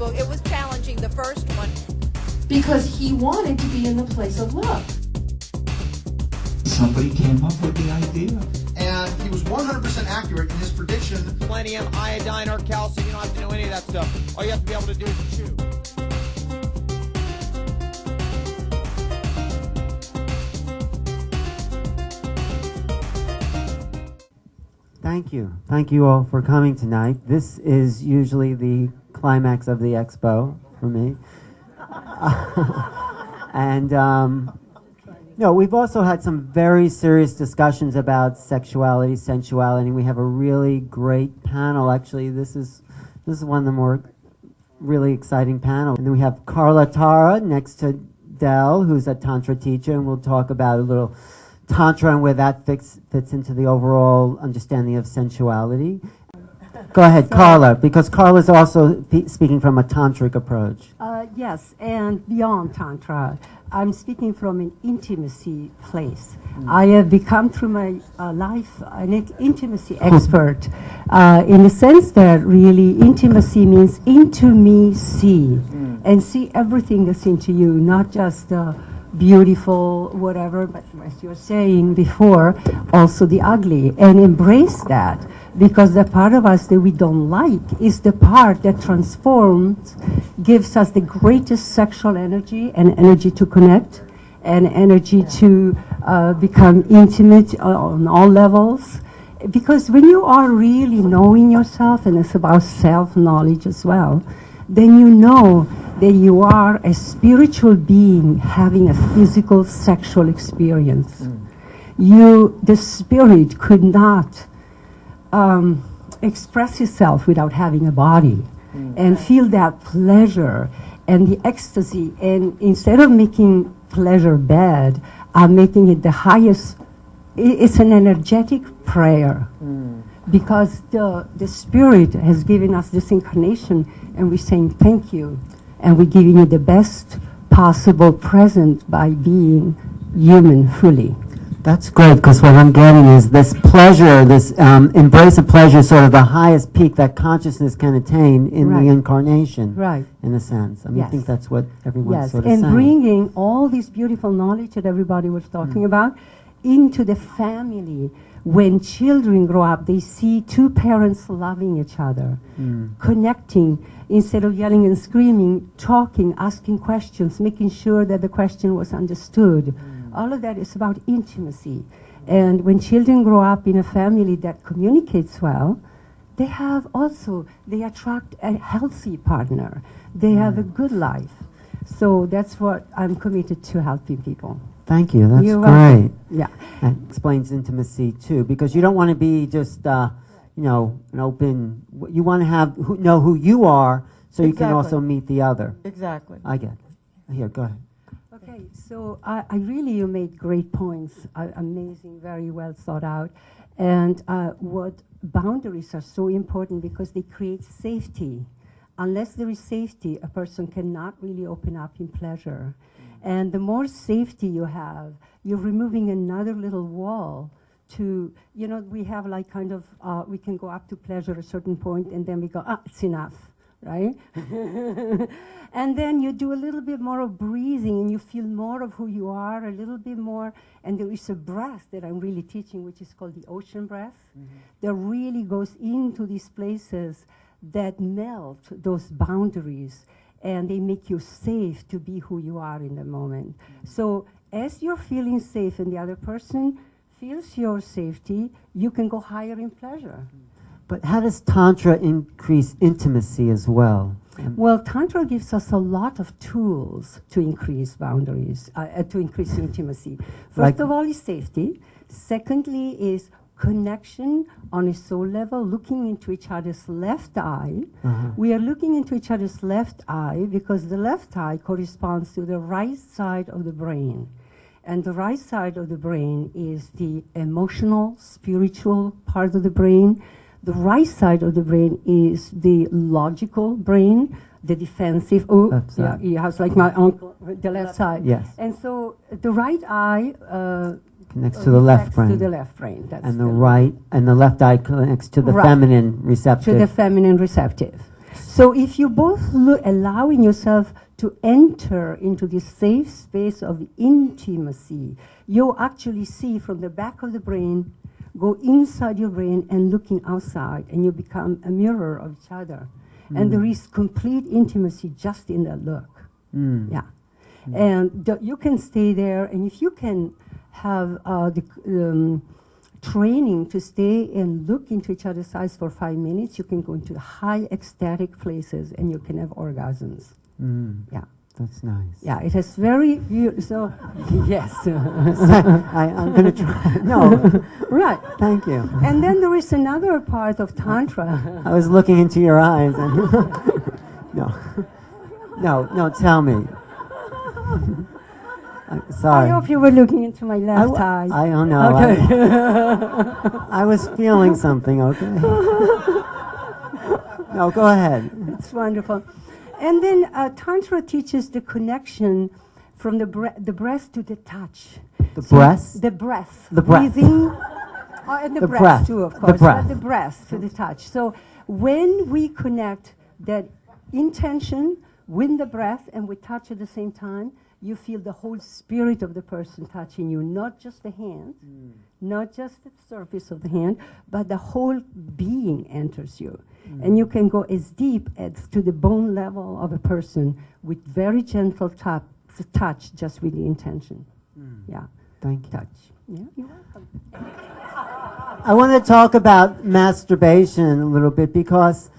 book. It was challenging, the first one. Because he wanted to be in the place of love. Somebody came up with the idea. And he was 100% accurate in his prediction. Selenium, iodine, or calcium, you don't have to know any of that stuff. All you have to be able to do is chew. Thank you. Thank you all for coming tonight. This is usually the climax of the expo for me. And, you know, we've also had some very serious discussions about sexuality, sensuality. We have a really great panel. Actually, this is one of the more really exciting panels. And then we have carlatara next to Del, who's a Tantra teacher, and we'll talk about a little Tantra and where that fits into the overall understanding of sensuality. Go ahead, Carla, because Carla's also speaking from a tantric approach. Yes, and beyond Tantra. I'm speaking from an intimacy place. I have become through my life an intimacy expert in the sense that really intimacy means into me see and see everything that's into you, not just beautiful whatever, but as you were saying before, also the ugly, and embrace that, because the part of us that we don't like is the part that transforms, gives us the greatest sexual energy and energy to connect and energy to become intimate on all levels. Because when you are really knowing yourself, and it's about self-knowledge as well, then you know that you are a spiritual being having a physical sexual experience. The spirit could not express itself without having a body and feel that pleasure and the ecstasy. And instead of making pleasure bad, I'm making it the highest. It's an energetic prayer. Because the Spirit has given us this incarnation, and we're saying thank you, and we're giving you the best possible present by being human fully. That's great, because what I'm getting is this pleasure, this embrace of pleasure is sort of the highest peak that consciousness can attain in the incarnation, in a sense. I mean, I think that's what everyone's sort of saying. And bringing all this beautiful knowledge that everybody was talking about into the family. When children grow up, they see two parents loving each other, connecting, instead of yelling and screaming, talking, asking questions, making sure that the question was understood. All of that is about intimacy. And when children grow up in a family that communicates well, they attract a healthy partner. They have a good life. So that's what I'm committed to helping people. Thank you. That's great. Yeah, that explains intimacy too, because you don't want to be just, you know, an open. You want to know who you are, so you can also meet the other. Exactly. I get it. Here, go ahead. Okay, so I really, you made great points. Amazing, very well thought out, and what boundaries are so important because they create safety. Unless there is safety, a person cannot really open up in pleasure. And the more safety you have, you're removing another little wall to, you know, we have like kind of, we can go up to pleasure at a certain point and then we go, it's enough, right? And then you do a little bit more of breathing and you feel more of who you are, a little bit more. And there is a breath that I'm really teaching, which is called the ocean breath, that really goes into these places that melt those boundaries. And they make you safe to be who you are in the moment. So as you're feeling safe and the other person feels your safety, you can go higher in pleasure. But how does Tantra increase intimacy as well? Well, Tantra gives us a lot of tools to increase boundaries, to increase intimacy. First of all is safety. Secondly is connection on a soul level, looking into each other's left eye. We are looking into each other's left eye because the left eye corresponds to the right side of the brain. And the right side of the brain is the emotional, spiritual part of the brain. The right side of the brain is the logical brain, the defensive. He has like my uncle, the left side. Yes. And so the right eye connects to the left brain. To the left brain. That's and the right and the left eye connects to the feminine receptive. To the feminine receptive. So if you both allowing yourself to enter into this safe space of intimacy, you actually see from the back of the brain, go inside your brain and looking outside, and you become a mirror of each other. And there is complete intimacy just in that look. Yeah. And you can stay there, and if you can have the training to stay and look into each other's eyes for 5 minutes, you can go into high ecstatic places and you can have orgasms. Yeah. That's nice. Yeah, it has very, so, yes. I'm going to try. No. Right. Thank you. And then there is another part of Tantra. I was looking into your eyes. And no, tell me. Sorry. I hope you were looking into my left eye. I don't know. Okay. I was feeling something, okay? No, go ahead. It's wonderful. And then Tantra teaches the connection from the breath to the touch. The breath? The breath. The breath. Breathing. And the breath too, of course. The breath. But the breath to the touch. So when we connect that intention with the breath and we touch at the same time, you feel the whole spirit of the person touching you, not just the hand, not just the surface of the hand, but the whole being enters you. And you can go as deep as to the bone level of a person with very gentle touch just with the intention. Yeah. Thank you. Touch. Yeah, you're welcome. I want to talk about masturbation a little bit because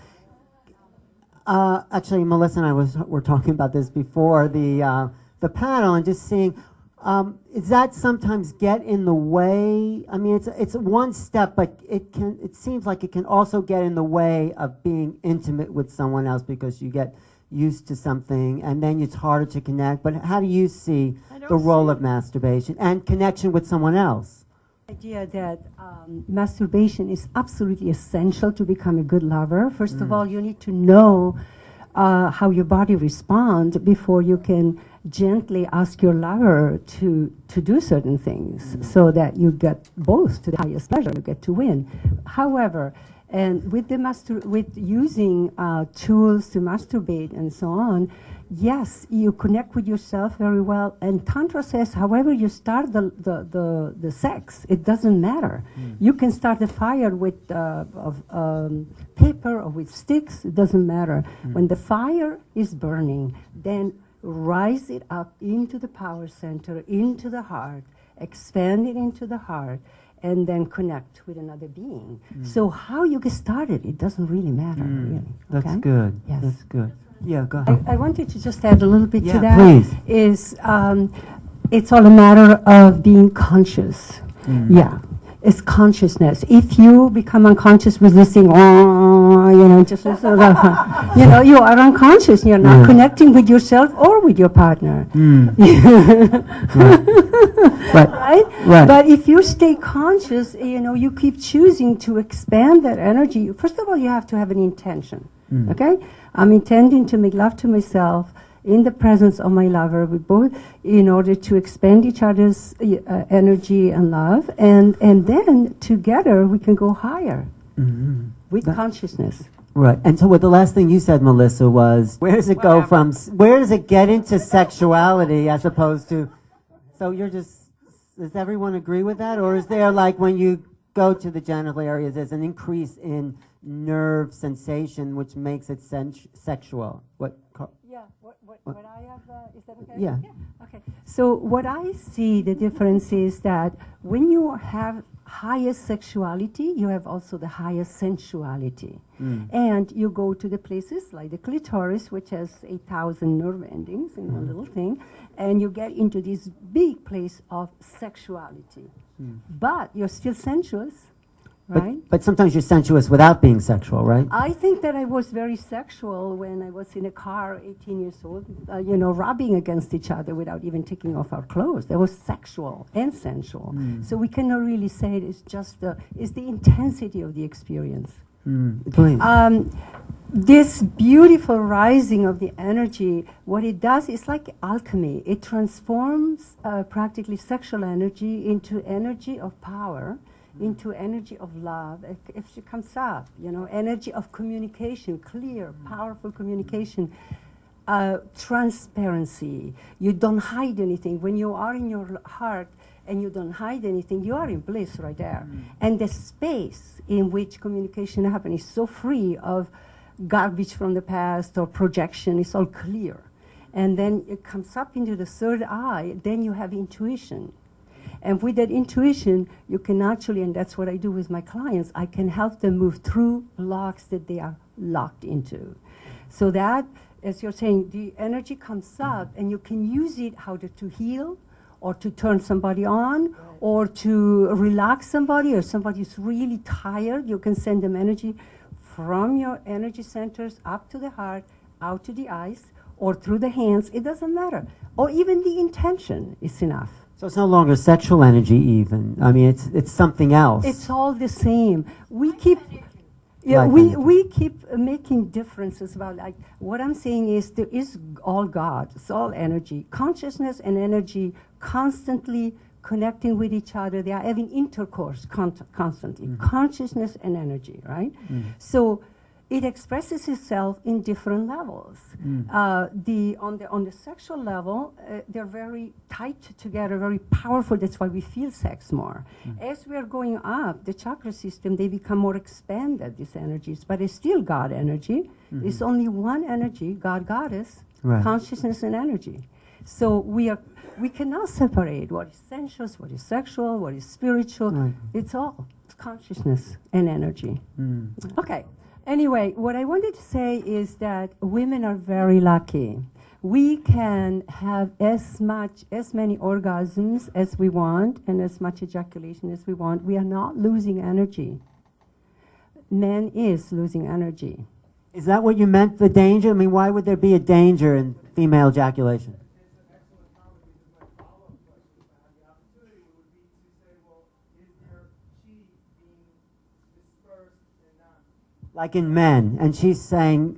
actually Melissa and I were talking about this before the panel, and just seeing, does that sometimes get in the way? I mean, it's one step, but it seems like it can also get in the way of being intimate with someone else because you get used to something and then it's harder to connect. But how do you see the role of masturbation and connection with someone else? The idea that masturbation is absolutely essential to become a good lover. First of all, you need to know how your body responds before you can gently ask your lover to do certain things so that you get both to the highest pleasure, you get to win. However, and with using tools to masturbate and so on, yes, you connect with yourself very well. And Tantra says, however you start the sex, it doesn't matter. You can start a fire with paper or with sticks, it doesn't matter. When the fire is burning, then rise it up into the power center, into the heart, expand it into the heart, and then connect with another being. So how you get started, it doesn't really matter, really. That's okay? good. Yes. That's good. Yeah, go ahead. I wanted to just add a little bit to that. Please. It's all a matter of being conscious. Yeah. It's consciousness. If you become unconscious with listening, just you are unconscious. You're not connecting with yourself or with your partner. Right? But if you stay conscious, you keep choosing to expand that energy. First of all, you have to have an intention. Okay? I'm intending to make love to myself in the presence of my lover, we both, in order to expand each other's energy and love, and then together we can go higher with consciousness. Right. And so what the last thing you said, Melissa, was where does it go from, where does it get into sexuality as opposed to, so you're just, does everyone agree with that? Or is there, like, when you go to the genital areas, there's an increase in nerve sensation which makes it sexual? What I have, is that okay? Yeah. Okay. So what I see, the difference is that when you have highest sexuality, you have also the highest sensuality. And you go to the places like the clitoris, which has 8,000 nerve endings in one little thing, and you get into this big place of sexuality. But you're still sensuous. Right? But sometimes you're sensuous without being sexual, right? I think that I was very sexual when I was in a car, 18 years old, rubbing against each other without even taking off our clothes. That was sexual and sensual. So we cannot really say it's just it's the intensity of the experience. Please. This beautiful rising of the energy, what it does is like alchemy. It transforms practically sexual energy into energy of power. into energy of love, if she comes up, energy of communication, clear, powerful communication, transparency. You don't hide anything. When you are in your heart and you don't hide anything, you are in bliss right there. And the space in which communication happens is so free of garbage from the past or projection. It's all clear. And then it comes up into the third eye, then you have intuition. And with that intuition, you can actually, and that's what I do with my clients, I can help them move through blocks that they are locked into. So that, as you're saying, the energy comes up and you can use it how to heal or to turn somebody on or to relax somebody, or somebody's really tired, you can send them energy from your energy centers up to the heart, out to the eyes, or through the hands. It doesn't matter. Or even the intention is enough. So it's no longer sexual energy even. I mean, it's something else. It's all the same. We keep... Yeah, Like we keep making differences about, like, what I'm saying is there is all God, it's all energy. Consciousness and energy constantly connecting with each other. They are having intercourse constantly. Consciousness and energy, right? So it expresses itself in different levels. On the sexual level, they're very tight together, very powerful. That's why we feel sex more. As we are going up the chakra system, they become more expanded, these energies. But it's still God energy. It's only one energy, God, Goddess, consciousness and energy. So we cannot separate what is sensuous, what is sexual, what is spiritual. It's all consciousness and energy. Okay. Anyway, what I wanted to say is that women are very lucky. We can have as many orgasms as we want and as much ejaculation as we want. We are not losing energy. Man is losing energy. Is that what you meant, the danger? I mean, why would there be a danger in female ejaculation? Like in men, and she's saying,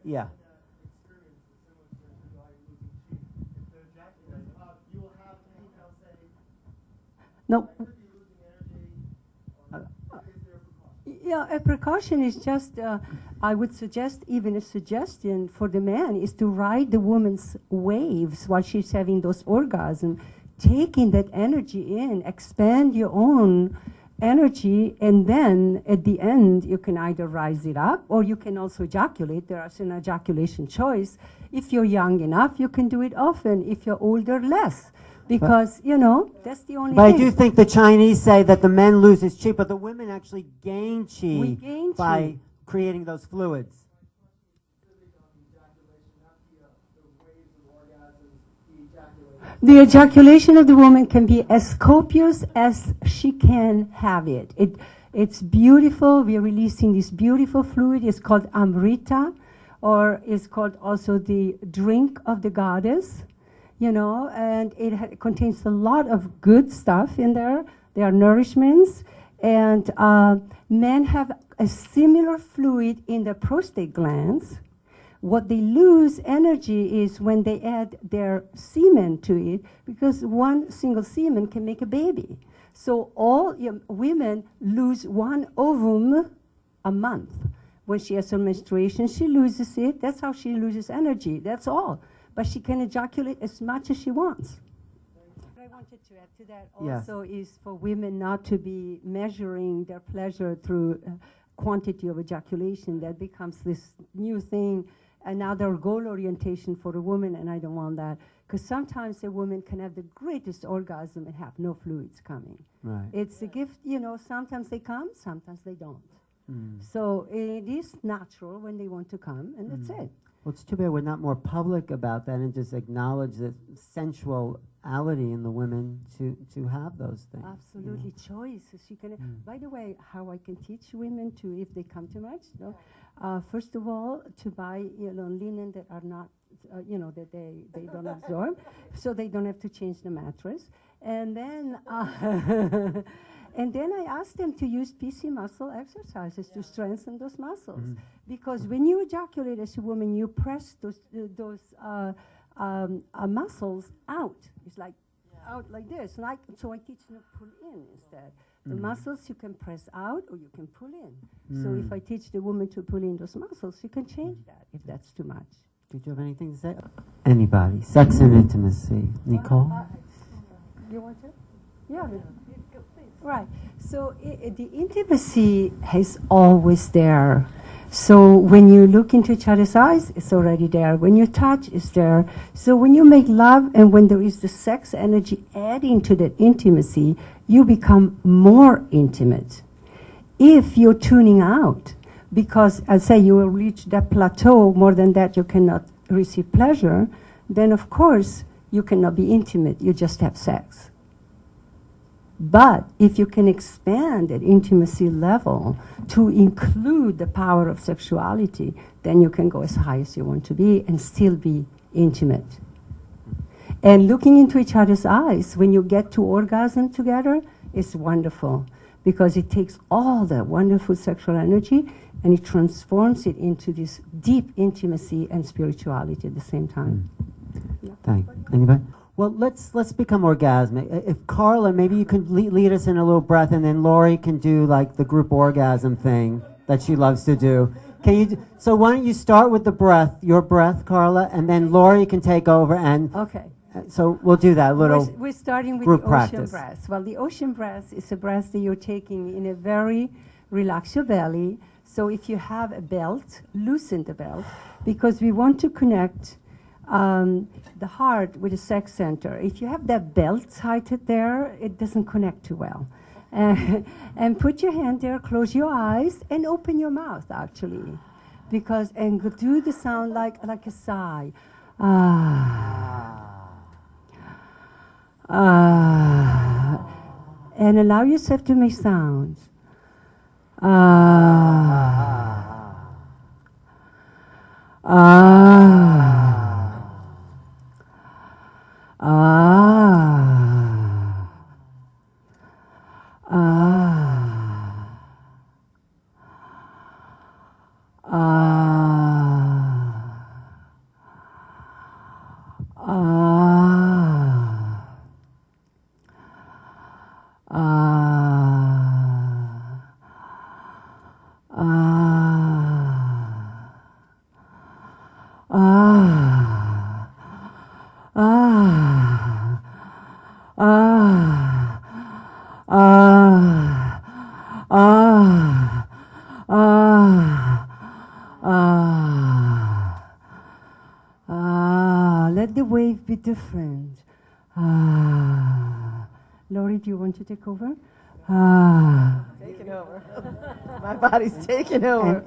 yeah. No. Yeah, a precaution is just, I would suggest, even a suggestion for the man is to ride the woman's waves while she's having those orgasms, taking that energy in, expand your own energy, and then at the end you can either rise it up or you can also ejaculate. There is an ejaculation choice. If you're young enough, you can do it often. If you're older, less. Because, that's the only But thing. I do think the Chinese say that the men lose his chi, but the women actually gain chi We gain by chi. creating those fluids. The ejaculation of the woman can be as copious as she can have it. It's beautiful. We are releasing this beautiful fluid. It's called Amrita, or it's called also the drink of the goddess, and it contains a lot of good stuff in there. There are nourishments, and men have a similar fluid in the prostate glands. What they lose energy is when they add their semen to it, because one single semen can make a baby. So all women lose one ovum a month. When she has her menstruation, she loses it. That's how she loses energy. That's all. But she can ejaculate as much as she wants. What I wanted to add to that also is for women not to be measuring their pleasure through quantity of ejaculation. That becomes this new thing. Another goal orientation for a woman, and I don't want that. Because sometimes a woman can have the greatest orgasm and have no fluids coming. Right. It's a gift, sometimes they come, sometimes they don't. So it is natural when they want to come, and that's it. Well, it's too bad we're not more public about that and just acknowledge the sensuality in the women to have those things. Absolutely, choice. She can. By the way, how I can teach women to, if they come too much, first of all, to buy linen that are not, that they don't absorb, so they don't have to change the mattress, and then. And then I ask them to use PC muscle exercises to strengthen those muscles. Because when you ejaculate as a woman, you press those muscles out. It's like out like this. Like, so I teach them to pull in instead. The muscles you can press out or you can pull in. So if I teach the woman to pull in those muscles, you can change that if that's too much. Did you have anything to say? Anybody? Sex and intimacy. Nicole? You want to? Yeah. Right. So the intimacy is always there. So when you look into each other's eyes, it's already there. When you touch, it's there. So when you make love and when there is the sex energy adding to that intimacy, you become more intimate. If you're tuning out, because I say you will reach that plateau, more than that you cannot receive pleasure, then of course you cannot be intimate, you just have sex. But if you can expand that intimacy level to include the power of sexuality, then you can go as high as you want to be and still be intimate. And looking into each other's eyes, when you get to orgasm together, is wonderful because it takes all the wonderful sexual energy and it transforms it into this deep intimacy and spirituality at the same time. Thank you. Anybody? Well, let's become orgasmic. If Carla, maybe you could lead us in a little breath, and then Lori can do like the group orgasm thing that she loves to do. Can you? So why don't you start with the breath, your breath, Carla, and then Lori can take over. And okay. So we'll do that little. We're starting with group the ocean practice. breath. Well, the ocean breath is a breath that you're taking in a very relax your belly. So if you have a belt, loosen the belt, because we want to connect the heart with the sex center. If you have that belt tightened there, it doesn't connect too well. And put your hand there, close your eyes, and open your mouth, actually. Because, and do the sound like a sigh. And allow yourself to make sounds. Let the wave be different. Lori, do you want to take over? Taking over. My body's taking over.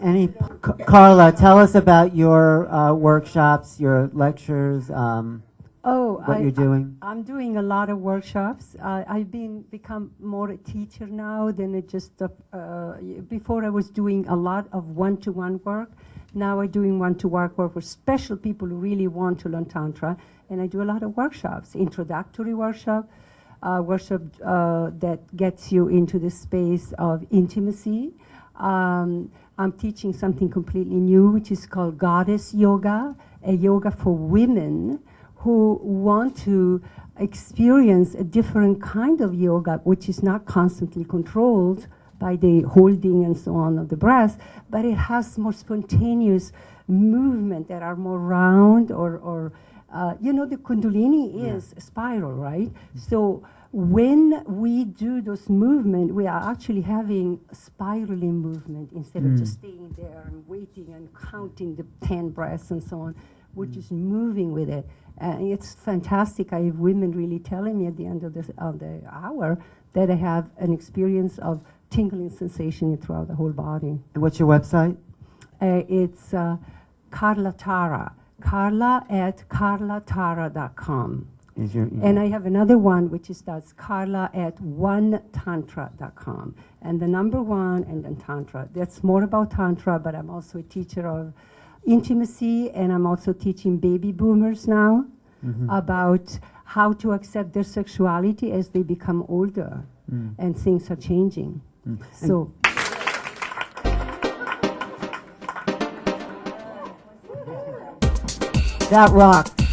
Carla, tell us about your workshops, your lectures, what you're doing. I'm doing a lot of workshops. I've become more a teacher now than before I was doing a lot of one-to-one work. Now I'm doing one-to-one work with special people who really want to learn Tantra. And I do a lot of workshops, introductory workshop that gets you into the space of intimacy. I'm teaching something completely new, which is called Goddess Yoga, a yoga for women who want to experience a different kind of yoga, which is not constantly controlled by the holding and so on of the breath, but it has more spontaneous movement that are more round or the Kundalini is a spiral, right? So when we do those movements, we are actually having spiraling movement instead of just staying there and waiting and counting the 10 breaths and so on. We're just moving with it. It's fantastic. I have women really telling me at the end of the hour that I have an experience of tingling sensation throughout the whole body. And what's your website? It's Carlatara. Carla at carlatara.com. And I have another one, which is that's Carla at onetantra.com. And the number one and then Tantra. That's more about Tantra, but I'm also a teacher of intimacy, and I'm also teaching baby boomers now about how to accept their sexuality as they become older and things are changing. So that rocked.